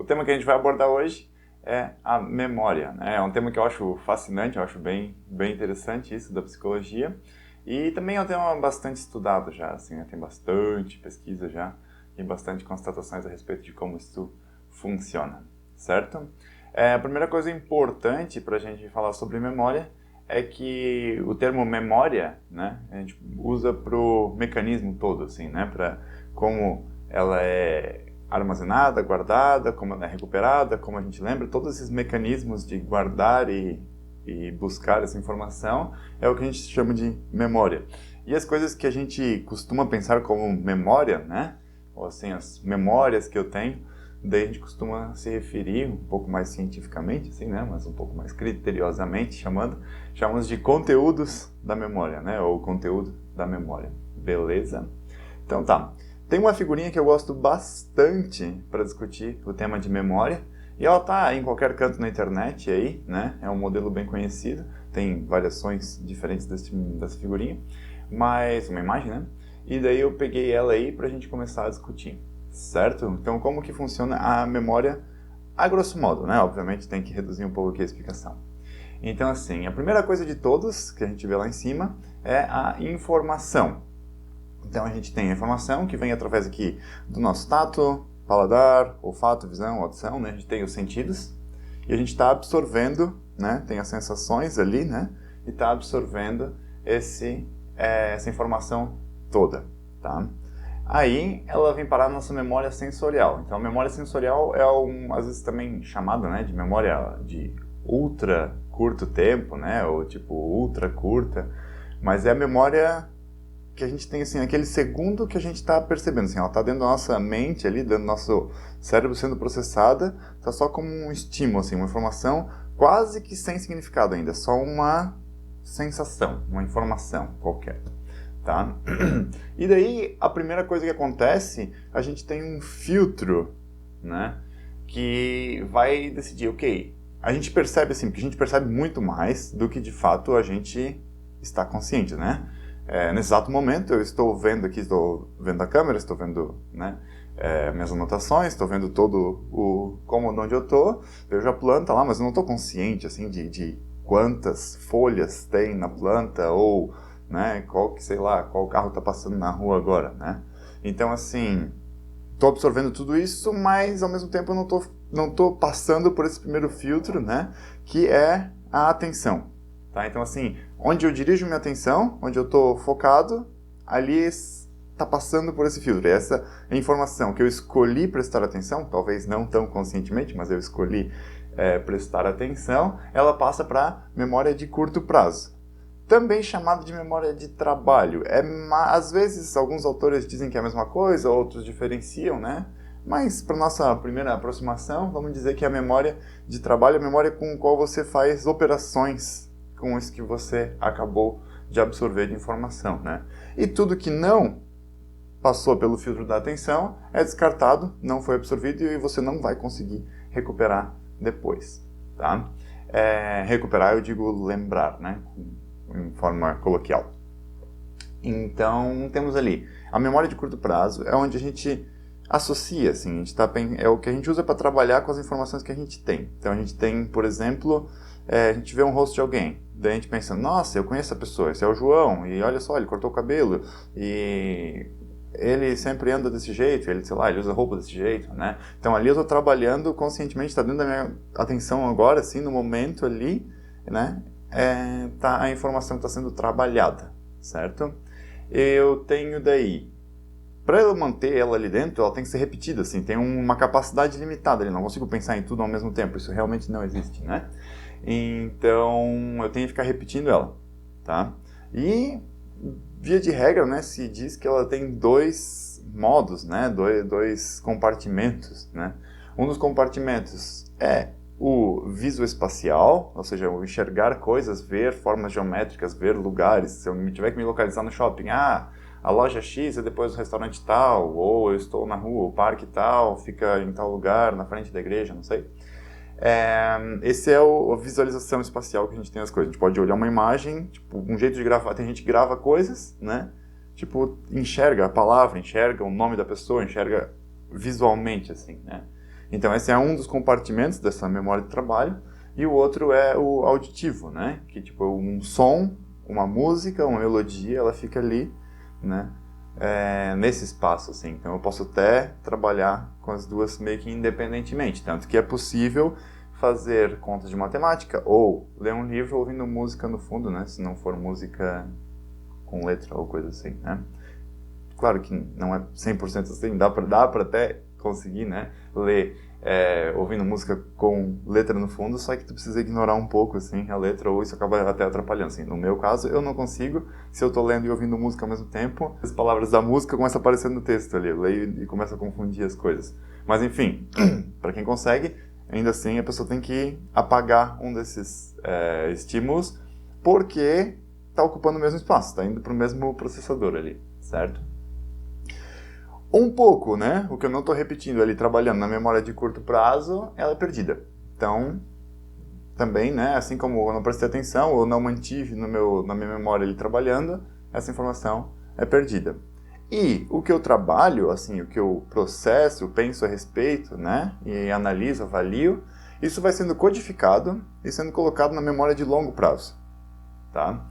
o tema que a gente vai abordar hoje é a memória, né? É um tema que eu acho fascinante, eu acho bem interessante isso da psicologia. E também é um tema bastante estudado já, assim, né? Tem bastante pesquisa já e bastante constatações a respeito de como isso funciona, certo? A primeira coisa importante para a gente falar sobre memória é que o termo memória, né, a gente usa para o mecanismo todo, assim, né, para como ela é armazenada, guardada, como ela é recuperada, como a gente lembra, todos esses mecanismos de guardar e buscar essa informação é o que a gente chama de memória. E as coisas que a gente costuma pensar como memória, né, ou assim, as memórias que eu tenho, daí a gente costuma se referir um pouco mais cientificamente, assim, né, mas um pouco mais criteriosamente, chamamos de conteúdos da memória, né, ou conteúdo da memória. Beleza? Então tá. Tem uma figurinha que eu gosto bastante para discutir o tema de memória, e ela tá em qualquer canto na internet aí, né, é um modelo bem conhecido, tem variações diferentes dessa figurinha, mas uma imagem, né, e daí eu peguei ela aí pra gente começar a discutir. Certo? Então, como que funciona a memória a grosso modo, né? Obviamente tem que reduzir um pouco aqui a explicação. Então, assim, a primeira coisa de todos, que a gente vê lá em cima, é a informação. Então, a gente tem a informação que vem através aqui do nosso tato, paladar, olfato, visão, audição, né? A gente tem os sentidos e a gente está absorvendo, né? Tem as sensações ali, né? E está absorvendo essa informação toda, tá? Aí ela vem parar na nossa memória sensorial. Então a memória sensorial é às vezes também chamada, né, de memória de ultra curto tempo, né, ou tipo ultra curta, mas é a memória que a gente tem assim, aquele segundo que a gente está percebendo, assim, ela está dentro da nossa mente ali, dentro do nosso cérebro sendo processada, está só como um estímulo, assim, uma informação quase que sem significado ainda, só uma sensação, uma informação qualquer. Tá? E daí, a primeira coisa que acontece, a gente tem um filtro, né, que vai decidir, ok, a gente percebe assim, porque a gente percebe muito mais do que de fato a gente está consciente, né? Nesse exato momento eu estou vendo aqui, estou vendo a câmera, estou vendo, né, minhas anotações, estou vendo todo o cômodo onde eu estou, vejo a planta lá, mas eu não estou consciente assim de quantas folhas tem na planta ou, né, qual carro está passando na rua agora, né? Então, assim, estou absorvendo tudo isso, mas ao mesmo tempo eu não tô passando por esse primeiro filtro, né, que é a atenção, tá? Então, assim, onde eu dirijo minha atenção, onde eu estou focado, ali está passando por esse filtro. Essa é a informação que eu escolhi prestar atenção, talvez não tão conscientemente, mas eu escolhi prestar atenção, ela passa para memória de curto prazo. Também chamado de memória de trabalho. Às vezes, alguns autores dizem que é a mesma coisa, outros diferenciam, né? Mas, para nossa primeira aproximação, vamos dizer que a memória de trabalho é a memória com a qual você faz operações com isso que você acabou de absorver de informação, né? E tudo que não passou pelo filtro da atenção é descartado, não foi absorvido e você não vai conseguir recuperar depois, tá? Recuperar, eu digo lembrar, né? Em forma coloquial. Então, temos ali a memória de curto prazo, é onde a gente associa, assim, é o que a gente usa para trabalhar com as informações que a gente tem. Então, a gente tem, por exemplo, a gente vê um rosto de alguém, daí a gente pensa, nossa, eu conheço essa pessoa, esse é o João, e olha só, ele cortou o cabelo, e ele sempre anda desse jeito, ele, sei lá, ele usa roupa desse jeito, né? Então, ali eu estou trabalhando conscientemente, está dentro da minha atenção agora, assim, no momento ali, né? Tá a informação que está sendo trabalhada, certo? Eu tenho daí, para eu manter ela ali dentro, ela tem que ser repetida, assim, tem uma capacidade limitada ali, não consigo pensar em tudo ao mesmo tempo, isso realmente não existe, né? Então, eu tenho que ficar repetindo ela, tá? E, via de regra, né, se diz que ela tem dois modos, né, dois compartimentos, né? Um dos compartimentos é o visoespacial, ou seja, o enxergar coisas, ver formas geométricas, ver lugares. Se eu tiver que me localizar no shopping, a loja X é depois do restaurante tal, ou eu estou na rua, o parque tal, fica em tal lugar, na frente da igreja, não sei. Esse é a visualização espacial que a gente tem as coisas. A gente pode olhar uma imagem, tipo, um jeito de gravar. Tem gente que grava coisas, né? Tipo, enxerga a palavra, enxerga o nome da pessoa, enxerga visualmente, assim, né? Então esse é um dos compartimentos dessa memória de trabalho, e o outro é o auditivo, né? Que tipo um som, uma música, uma melodia, ela fica ali, né? Nesse espaço, assim. Então eu posso até trabalhar com as duas meio que independentemente, tanto que é possível fazer contas de matemática ou ler um livro ouvindo música no fundo, né? Se não for música com letra ou coisa assim, né? Claro que não é 100% assim, dá para até conseguir, né? Ler ouvindo música com letra no fundo, só que tu precisa ignorar um pouco, assim, a letra, ou isso acaba até atrapalhando, assim. No meu caso, eu não consigo, se eu tô lendo e ouvindo música ao mesmo tempo, as palavras da música começam a aparecer no texto ali, eu leio e começo a confundir as coisas. Mas, enfim, para quem consegue, ainda assim, a pessoa tem que apagar um desses estímulos, porque tá ocupando o mesmo espaço, tá indo pro mesmo processador ali, certo? Um pouco, né? O que eu não estou repetindo ali, trabalhando na memória de curto prazo, ela é perdida. Então, também, né? Assim como eu não prestei atenção ou não mantive na minha memória ali trabalhando, essa informação é perdida. E o que eu trabalho, assim, o que eu processo, penso a respeito, né? E analiso, avalio, isso vai sendo codificado e sendo colocado na memória de longo prazo, tá?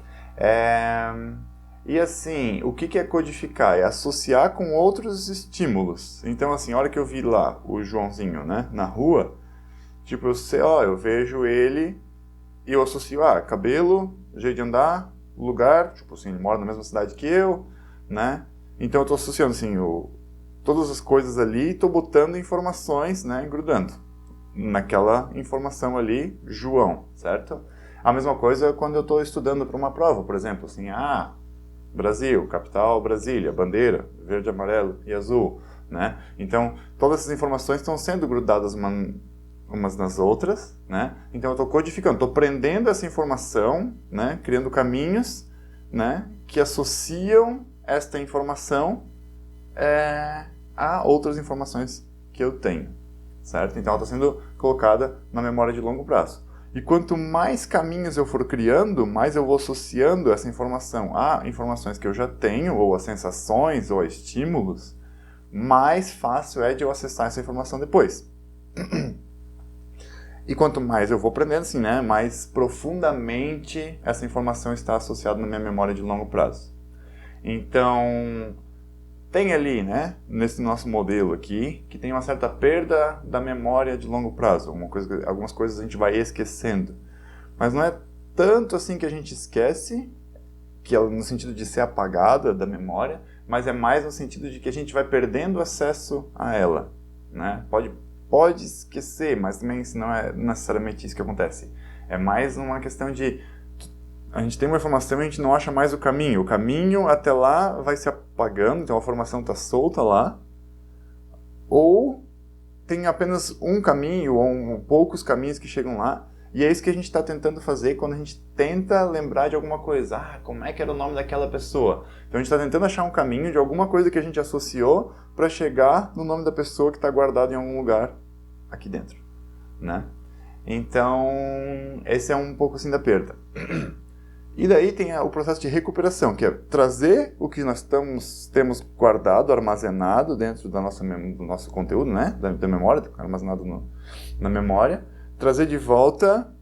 E assim, o que é codificar? É associar com outros estímulos. Então assim, a hora que eu vi lá o Joãozinho, né, na rua, tipo, eu sei, eu vejo ele e eu associo, cabelo, jeito de andar, lugar, tipo assim, ele mora na mesma cidade que eu, né? Então eu tô associando assim, todas as coisas ali e tô botando informações, né, grudando naquela informação ali, João, certo? A mesma coisa quando eu estou estudando para uma prova, por exemplo, assim, Brasil, capital Brasília, bandeira, verde, amarelo e azul, né? Então, todas essas informações estão sendo grudadas umas nas outras, né? Então, eu estou codificando, estou prendendo essa informação, né? Criando caminhos, né? Que associam esta informação a outras informações que eu tenho, certo? Então, ela está sendo colocada na memória de longo prazo. E quanto mais caminhos eu for criando, mais eu vou associando essa informação a informações que eu já tenho, ou a sensações, ou a estímulos, mais fácil é de eu acessar essa informação depois. E quanto mais eu vou aprendendo, assim, né, mais profundamente essa informação está associada na minha memória de longo prazo. Então, tem ali, né, nesse nosso modelo aqui, que tem uma certa perda da memória de longo prazo. Algumas coisas a gente vai esquecendo. Mas não é tanto assim que a gente esquece, que é no sentido de ser apagada da memória, mas é mais no sentido de que a gente vai perdendo acesso a ela, né? Pode esquecer, mas também não é necessariamente isso que acontece. É mais uma questão de a gente tem uma informação e a gente não acha mais o caminho. O caminho até lá vai se apagando, então a informação está solta lá. Ou tem apenas um caminho, ou poucos caminhos que chegam lá. E é isso que a gente está tentando fazer quando a gente tenta lembrar de alguma coisa. Como é que era o nome daquela pessoa? Então a gente está tentando achar um caminho de alguma coisa que a gente associou para chegar no nome da pessoa que está guardado em algum lugar aqui dentro, né? Então, esse é um pouco assim da perda. E daí tem o processo de recuperação, que é trazer o que nós temos guardado, armazenado dentro do nosso conteúdo, né? Da memória, armazenado na memória, trazer de volta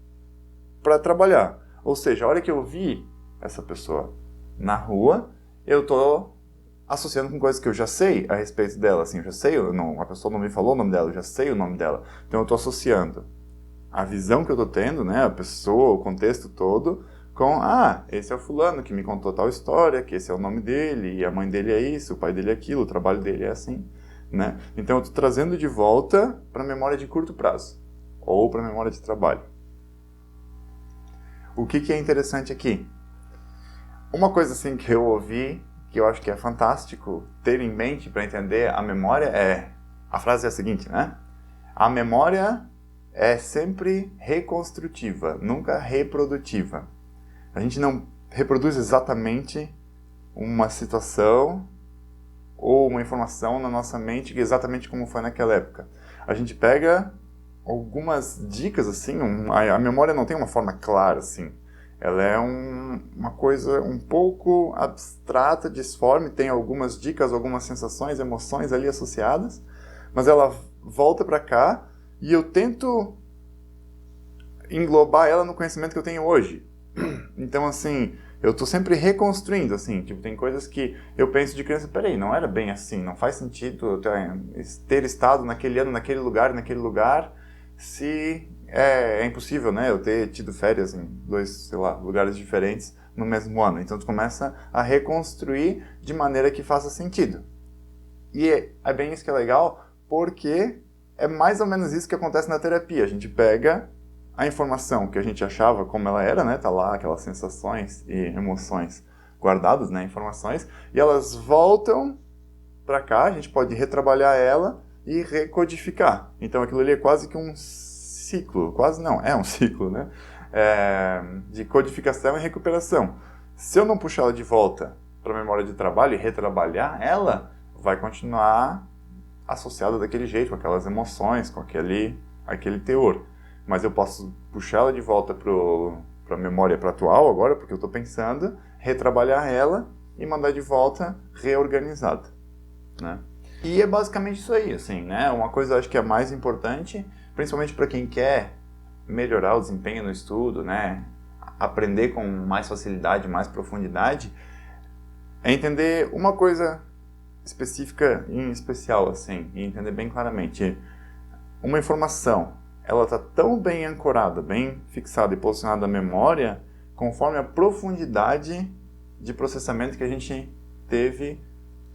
para trabalhar. Ou seja, a hora que eu vi essa pessoa na rua, eu estou associando com coisas que eu já sei a respeito dela. Assim, eu já sei, a pessoa não me falou o nome dela, eu já sei o nome dela. Então eu estou associando a visão que eu estou tendo, né? A pessoa, o contexto todo, com, esse é o fulano que me contou tal história, que esse é o nome dele, e a mãe dele é isso, o pai dele é aquilo, o trabalho dele é assim, né? Então eu estou trazendo de volta para a memória de curto prazo, ou para a memória de trabalho. O que é interessante aqui? Uma coisa assim que eu ouvi, que eu acho que é fantástico ter em mente para entender a memória a frase é a seguinte, né? A memória é sempre reconstrutiva, nunca reprodutiva. A gente não reproduz exatamente uma situação ou uma informação na nossa mente exatamente como foi naquela época. A gente pega algumas dicas, assim, a memória não tem uma forma clara, assim. Ela é uma coisa um pouco abstrata, disforme, tem algumas dicas, algumas sensações, emoções ali associadas, mas ela volta para cá e eu tento englobar ela no conhecimento que eu tenho hoje. Então, assim, eu tô sempre reconstruindo, assim, tipo, tem coisas que eu penso de criança, peraí, não era bem assim, não faz sentido eu ter estado naquele ano, naquele lugar, se é impossível, né, eu ter tido férias em 2, sei lá, lugares diferentes no mesmo ano. Então, tu começa a reconstruir de maneira que faça sentido. E é bem isso que é legal, porque é mais ou menos isso que acontece na terapia. A gente pega a informação que a gente achava como ela era, né? Tá lá aquelas sensações e emoções guardadas, né? Informações, e elas voltam para cá, a gente pode retrabalhar ela e recodificar. Então aquilo ali é quase que um ciclo, quase não, é um ciclo, né? De codificação e recuperação. Se eu não puxar ela de volta para a memória de trabalho e retrabalhar ela, vai continuar associada daquele jeito, com aquelas emoções, com aquele teor. Mas eu posso puxar ela de volta para a memória atual agora, porque eu estou pensando, retrabalhar ela e mandar de volta reorganizada, né? E é basicamente isso aí, assim, né? Uma coisa eu acho que é mais importante, principalmente para quem quer melhorar o desempenho no estudo, né? Aprender com mais facilidade, mais profundidade, é entender uma coisa específica em especial, assim, e entender bem claramente. Uma informação, ela está tão bem ancorada, bem fixada e posicionada na memória, conforme a profundidade de processamento que a gente teve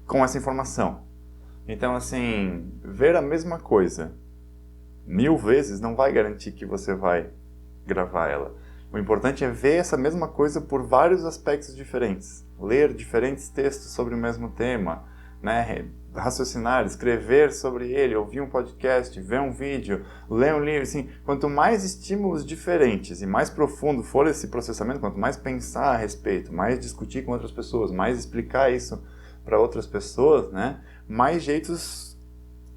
com essa informação. Então, assim, ver a mesma coisa 1000 vezes não vai garantir que você vai gravar ela. O importante é ver essa mesma coisa por vários aspectos diferentes. Ler diferentes textos sobre o mesmo tema, né? Raciocinar, escrever sobre ele, ouvir um podcast, ver um vídeo, ler um livro, assim, quanto mais estímulos diferentes e mais profundo for esse processamento, quanto mais pensar a respeito, mais discutir com outras pessoas, mais explicar isso para outras pessoas, né? Mais jeitos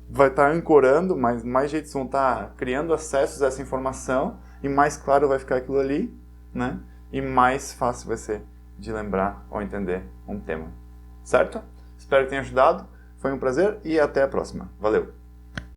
vai estar ancorando, mais jeitos vão estar criando acessos a essa informação e mais claro vai ficar aquilo ali, né? E mais fácil vai ser de lembrar ou entender um tema, certo? Espero que tenha ajudado. Foi um prazer e até a próxima. Valeu!